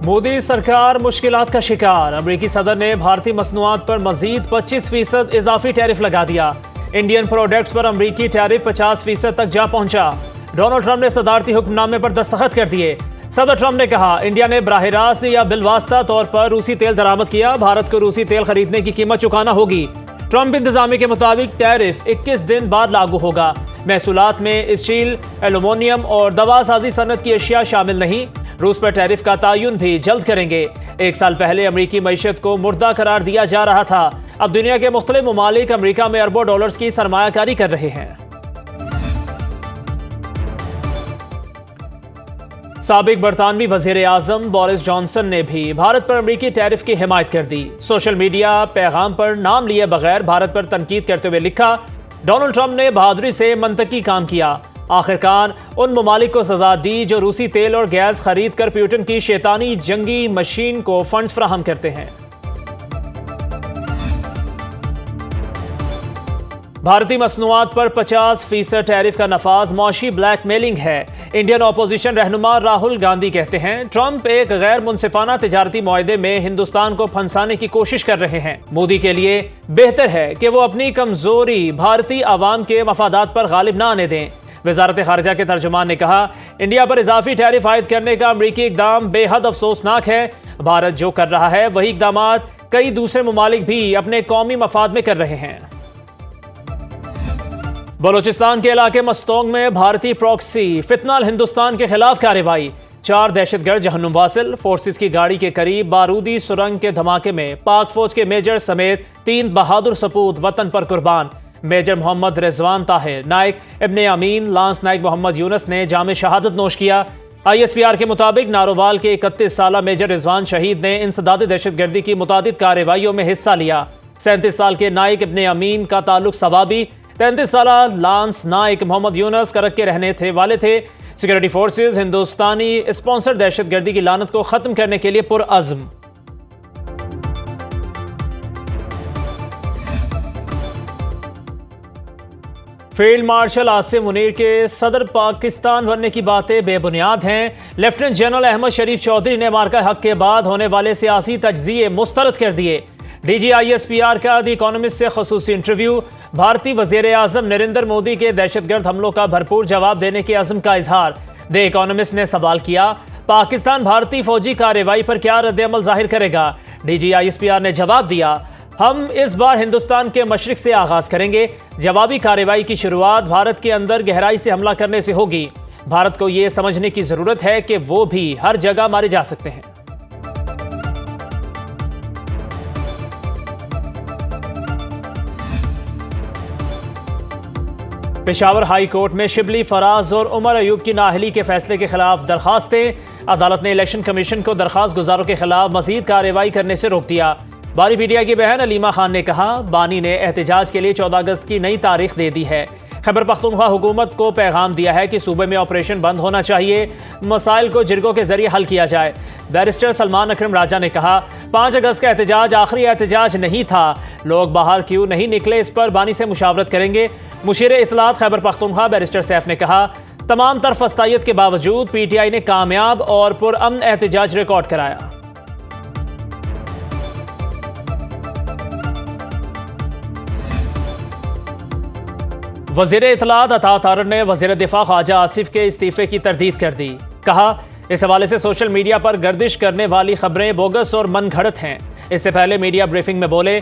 मोदी सरकार मुश्किलात का शिकार। अमेरिकी सदर ने भारतीय मसनूआत पर मजीद 25% इजाफी टैरिफ लगा दिया। इंडियन प्रोडक्ट्स पर अमेरिकी टैरिफ 50% तक जा पहुंचा। डोनाल्ड ट्रंप ने सदारती हुक्मनामे पर दस्तखत कर दिए। सदर ट्रंप ने कहा, इंडिया ने बराह रास्त या बिलवास्ता तौर पर रूसी तेल दरामद किया। भारत को रूसी तेल खरीदने की कीमत चुकाना होगी। ट्रंप इंतजामी के मुताबिक टैरिफ 21 दिन बाद लागू होगा। महसूलात में स्टील, एल्यूमिनियम और दवा साजी सनत की अशिया शामिल नहीं। रूस पर टैरिफ का तयन भी जल्द करेंगे। एक साल पहले अमरीकी मईशत को मुर्दा करार दिया जा रहा था। अब दुनिया के मुख्तलिफ ममालिक अमरीका में अरबों डॉलर्स की सरमायाकारी कर रहे हैं। साबिक बरतानवी वजीर आजम बोरिस जॉनसन ने भी भारत पर अमरीकी टैरिफ की हिमायत कर दी। सोशल मीडिया पैगाम पर नाम लिए बगैर भारत पर तनकीद करते हुए लिखा, डोनाल्ड ट्रंप ने बहादुरी से मंतकी काम किया। आखिरकार उन ममालिक को सजा दी जो रूसी तेल और गैस खरीद कर प्यूटन की शैतानी जंगी मशीन को फंड्स फराहम करते हैं। भारतीय मसनूआत पर 50% टैरिफ का नफाज मौशी ब्लैकमेलिंग है। इंडियन अपोजिशन रहनुमा राहुल गांधी कहते हैं, ट्रंप एक गैर मुनसिफाना तिजारती मुआहदे में हिंदुस्तान को फंसाने की कोशिश कर रहे हैं। मोदी के लिए बेहतर है कि वो अपनी कमजोरी भारतीय आवाम के मफादात पर गालिब ना आने दें। वजारत खारजा के तर्जुमान ने कहा, इंडिया पर इजाफी टैरिफ आयद करने का अमरीकी इकदाम बेहद अफसोसनाक है। भारत जो कर रहा है वही इकदाम कई दूसरे ममालिक भी अपने कौमी मफाद में कर रहे हैं। बलोचिस्तान के इलाके मस्तोंग में भारतीय प्रॉक्सी फितनाल हिंदुस्तान के खिलाफ कार्रवाई। 4 दहशतगर्द जहन्नुम वासिल। फोर्सेस की गाड़ी के करीब बारूदी सुरंग के धमाके में पाक फौज के मेजर समेत 3 बहादुर सपूत वतन पर कुर्बान। मेजर मोहम्मद रिजवान ताहिर, नाइक इब्ने अमीन, लांस नाइक मोहम्मद यूनस ने जामे शहादत नोश किया। ISPR के मुताबिक नारोवाल के 31 साला मेजर रिजवान शहीद ने इंसदाद दहशतगर्दी की मुतादिद कार्रवाइयों में हिस्सा लिया। 37 साल के नाइक इब्ने अमीन का ताल्लुक सवाबी, 33 साला लांस नाइक मोहम्मद यूनस करक के रहने वाले थे। सिक्योरिटी फोर्सेज हिंदुस्तानी स्पॉन्सर दहशतगर्दी की लानत को खत्म करने के लिए पुरअज़्म। फील्ड मार्शल आसिम मुनीर के सदर पाकिस्तान बनने की बातें बेबुनियाद हैं। लेफ्टिनेंट जनरल अहमद शरीफ चौधरी ने मार्का हक के बाद होने वाले सियासी तज्जिए मुस्तरद कर दिए। DG ISPR का द इकोनॉमिस्ट से खसूसी इंटरव्यू। भारतीय वजीर आजम नरेंद्र मोदी के दहशतगर्द हमलों का भरपूर जवाब देने के अज़्म का इजहार। द इकोनॉमिस्ट ने सवाल किया, पाकिस्तान भारतीय फौजी कार्रवाई पर क्या रद्द-ए-अमल जाहिर करेगा। DG ISPR ने जवाब दिया, हम इस बार हिंदुस्तान के मशरिक से आगाज करेंगे। जवाबी कार्रवाई की शुरुआत भारत के अंदर गहराई से हमला करने से होगी। भारत को यह समझने की जरूरत है कि वो भी हर जगह मारे जा सकते हैं। पेशावर हाई कोर्ट में शिबली, फराज और उमर अयूब की नाअहली के फैसले के खिलाफ दरखास्तें। अदालत ने इलेक्शन कमीशन को दरखास्त गुजारों के खिलाफ मजीद कार्रवाई करने से रोक दिया। बानी मीडिया की बहन अलीमा खान ने कहा, बानी ने एहतजाज के लिए 14 अगस्त की नई तारीख दे दी है। खैबर पख्तूनख्वा हुकूमत को पैगाम दिया है कि सूबे में ऑपरेशन बंद होना चाहिए, मसाइल को जिरगों के जरिए हल किया जाए। बैरिस्टर सलमान अकरम राजा ने कहा, 5 अगस्त का एहतजाज आखिरी एहतजाज नहीं था, लोग बाहर क्यों नहीं निकले इस पर बानी से मुशावरत करेंगे। मुशीर इत्तलात खैबर पख्तूनख्वा बैरिस्टर सैफ ने कहा, तमाम तरफ फस्तायत के बावजूद PTI ने कामयाब और पुरअमन एहतजाज रिकॉर्ड कराया। वज़ीर इत्तलात अता तारर ने वज़ीर दिफा ख्वाजा आसिफ के इस्तीफे की तरदीद कर दी। कहा, इस हवाले से सोशल मीडिया पर गर्दिश करने वाली खबरें बोगस और मनगढ़ंत हैं। इससे पहले मीडिया ब्रीफिंग में बोले,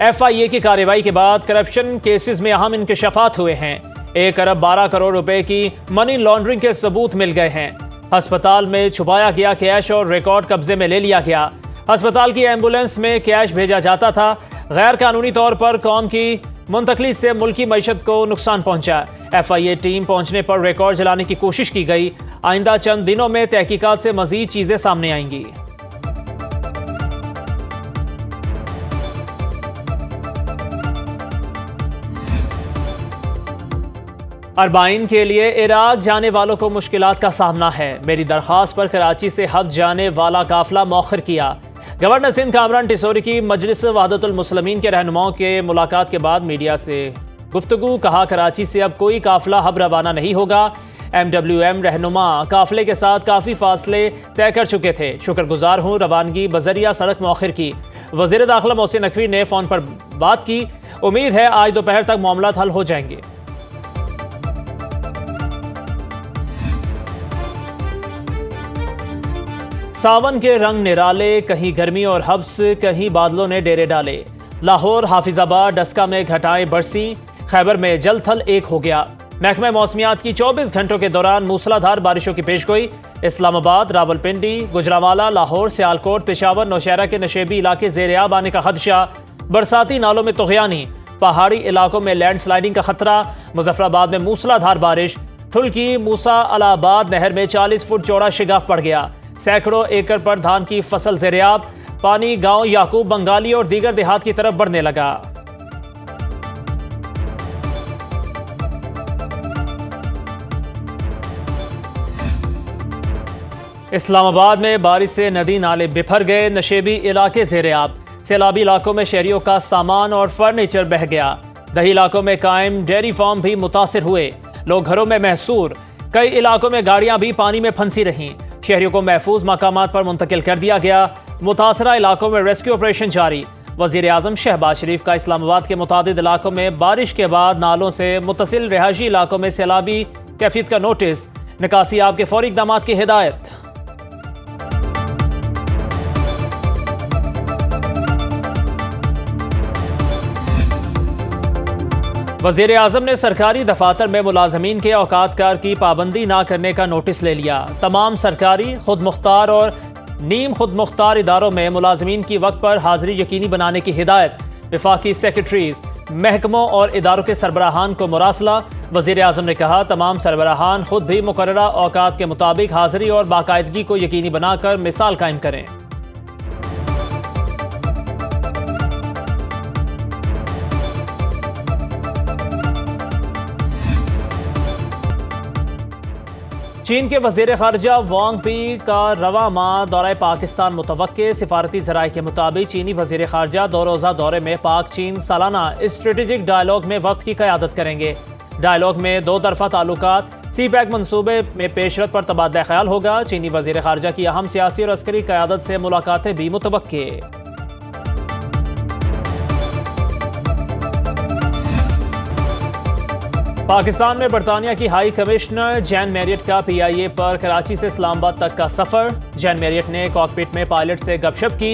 FIA की कार्रवाई के बाद करप्शन केसेस में अहम इंकशाफात हुए हैं। 1 अरब 12 करोड़ रुपए की मनी लॉन्ड्रिंग के सबूत मिल गए हैं। अस्पताल में छुपाया गया कैश और रिकॉर्ड कब्जे में ले लिया गया। अस्पताल की एम्बुलेंस में कैश भेजा जाता था। गैर कानूनी तौर पर कौम की मुंतकली से मुल्की मईशत को नुकसान पहुंचा। FIA टीम पहुंचने पर रिकॉर्ड जलाने की कोशिश की गई। आइंदा चंद दिनों में तहकीकात से मजीद चीजें सामने आएंगी। अरबाइन के लिए इराक जाने वालों को मुश्किलात का सामना है। मेरी दरख्वास्त पर कराची से हज जाने वाला काफिला मौखर किया। गवर्नर सिंध कामरान टिसोरी की मजलिस वहदतुल मुस्लिमीन के रहनुमाओं के मुलाकात के बाद मीडिया से गुफ्तगू। कहा, कराची से अब कोई काफिला हब रवाना नहीं होगा। MWM रहनुमा काफिले के साथ काफ़ी फासले तय कर चुके थे। शुक्रगुजार हूँ रवानगी बजरिया सड़क मौखिर की। वज़ीर दाखिला मोहसिन नकवी ने फ़ोन पर बात की। उम्मीद है आज दोपहर तक मामला हल हो जाएंगे। सावन के रंग निराले, कहीं गर्मी और हब्स, कहीं बादलों ने डेरे डाले। लाहौर, हाफिजाबाद, डस्का में घटाएं बरसी, खैबर में जल थल एक हो गया। महकमा मौसमियात की 24 घंटों के दौरान मूसलाधार बारिशों की पेशगोई। इस्लामाबाद, रावलपिंडी, गुजरांवाला, लाहौर, सियालकोट, पेशावर, नौशहरा के नशेबी इलाके ज़ेर-ए-आब आने का खदशा। बरसाती नालों में तुग़यानी, पहाड़ी इलाकों में लैंडस्लाइडिंग का खतरा। मुजफ्फराबाद में मूसलाधार बारिश। ठुल्की मूसा अलाहाबाद नहर में 40 फुट चौड़ा शिगाफ पड़ गया। सैकड़ों एकड़ पर धान की फसल ज़ेर-ए-आब। पानी गांव याकूब बंगाली और दीगर देहात की तरफ बढ़ने लगा। इस्लामाबाद में बारिश से नदी नाले बिफर गए। नशेबी इलाके ज़ेर-ए-आब। सैलाबी इलाकों में शहरियों का सामान और फर्नीचर बह गया। दही इलाकों में कायम डेयरी फार्म भी मुतासिर हुए। लोग घरों में महसूर। कई इलाकों में गाड़ियां भी पानी में फंसी रहीं। शहरियों को महफूज मकामात पर मुंतकिल कर दिया गया। मुतासरा इलाकों में रेस्क्यू ऑपरेशन जारी। वज़ीर आज़म शहबाज शरीफ का इस्लामाबाद के मुतादिद इलाकों में बारिश के बाद नालों से मुत्तसिल रिहायशी इलाकों में सैलाबी कैफियत का नोटिस। निकासी आब के फौरी इक़दामात की हिदायत। वज़ीर आज़म ने सरकारी दफातर में मुलाजमीन के औकात कार की पाबंदी ना करने का नोटिस ले लिया। तमाम सरकारी, खुद मुख्तार और नीम खुद मुख्तार इदारों में मुलाजमीन की वक्त पर हाजिरी यकीनी बनाने की हिदायत। वफाकी सेक्रेटरीज, महकमों और इदारों के सरबराहान को मुरासला। वज़ीर आज़म ने कहा तमाम सरबराहान खुद भी मुकर्ररा औकात के मुताबिक हाजिरी और बाकायदगी को यकीनी बनाकर मिसाल कायम करें। चीन के वज़ीर ख़ारजा वांग पी का रवां माह दौरे पाकिस्तान मुतवक्के। सिफारती ज़राए के मुताबिक चीनी वज़ीर ख़ारजा 2 रोज़ा दौरे में पाक चीन सालाना स्ट्रेटेजिक डायलॉग में वक्त की क़यादत करेंगे। डायलॉग में 2 तरफ़ा ताल्लुकात, CPEC मनसूबे में पेशरफ पर तबादला ख्याल होगा। चीनी वज़ीर ख़ारजा की अहम सियासी और अस्करी क़यादत से मुलाकातें भी मुतवक्के। पाकिस्तान में बरतानिया की हाई कमिश्नर जैन मैरियट का PIA पर कराची से इस्लामाबाद तक का सफ़र। जैन मैरियट ने कॉकपिट में पायलट से गपशप की,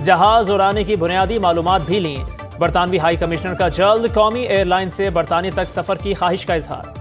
जहाज़ उड़ाने की बुनियादी मालूमात भी लीं। बरतानवी हाई कमिश्नर का जल्द कौमी एयरलाइन से बरतानिया तक सफ़र की ख्वाहिश का इजहार।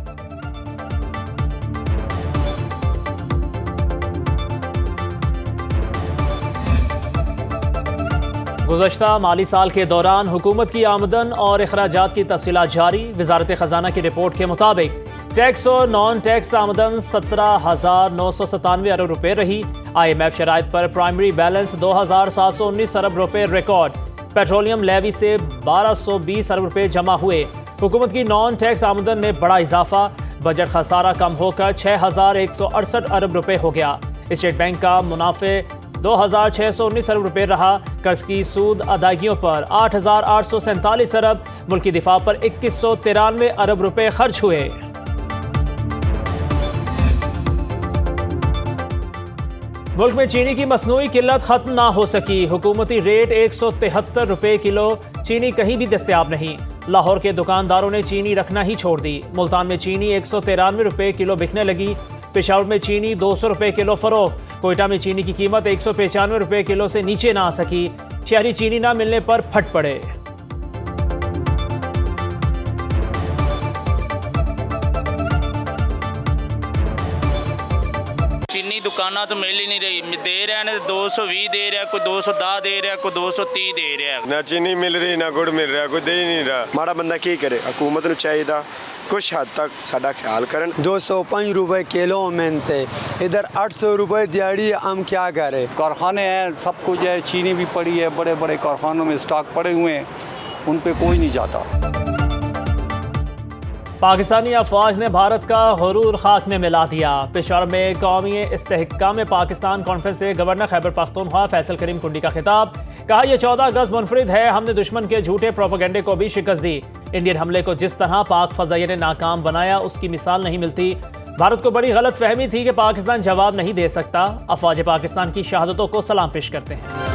गुज़श्ता माली साल के दौरान हुकूमत की आमदन और अखराजात की तफसीलात जारी। वज़ारत ख़जाना की रिपोर्ट के मुताबिक टैक्स और नॉन टैक्स आमदन 17,997 अरब रुपये रही। IMF शराइत पर प्राइमरी बैलेंस 2,719 अरब रुपये रिकॉर्ड। पेट्रोलियम लेवी से 1,220 अरब रुपये जमा हुए। हुकूमत की नॉन टैक्स आमदन में बड़ा इजाफा। बजट खसारा कम होकर 6,168 अरब रुपये हो गया। स्टेट बैंक का मुनाफे 2,619 अरब रुपये रहा। कर्ज की सूद अदायगियों पर 8,847 अरब। मुल्की दिफा पर 2,193 अरब रुपये खर्च हुए। मुल्क में चीनी की मसनूई किल्लत खत्म ना हो सकी। हुकूमती रेट 173 रुपये किलो। चीनी कहीं भी दस्तयाब नहीं। लाहौर के दुकानदारों ने चीनी रखना ही छोड़ दी। मुल्तान में चीनी 193 रुपये किलो बिकने लगी। पेशावर में चीनी 200 रुपये किलो फरोख्त। कोयटा में चीनी की कीमत 195 रुपये किलो से नीचे ना आ सकी। शहरी चीनी ना मिलने पर फट पड़े। चीनी दुकाना तो मिल ही नहीं रही। दे रहे हैं 220 दे रहा है, कोई 210 दे रहा है, कोई 230 दे रहा है। ना चीनी मिल रही ना गुड़ मिल रहा, कोई दे ही नहीं रहा। माड़ा बंदा की करे, हुकूमत ਨੂੰ ਚਾਹੀਦਾ कुछ हद तक साडा ख्याल करन। 205 रुपए किलो मिलते, इधर 800 रुपए दिहाड़ी, हम क्या करें। कारखाने हैं, सब कुछ है, चीनी भी पड़ी है, बड़े बड़े कारखानों में स्टॉक पड़े हुए हैं, उन पे कोई नहीं जाता। पाकिस्तानी अफवाज ने भारत का हुरूर खाक में मिला दिया। पेशावर में कौमी इस्तेहकाम पाकिस्तान कॉन्फ्रेंस से गवर्नर खैबर पख्तूनख्वा फैसल करीम कुंडी का खिताब। कहा यह 14 अगस्त मुनफरिद है, हमने दुश्मन के झूठे प्रोपेगेंडे को भी शिकस्त दी। इंडियन हमले को जिस तरह पाक फजाइया ने नाकाम बनाया उसकी मिसाल नहीं मिलती। भारत को बड़ी गलत फहमी थी कि पाकिस्तान जवाब नहीं दे सकता। अफवाज पाकिस्तान की शहादतों को सलाम पेश करते हैं।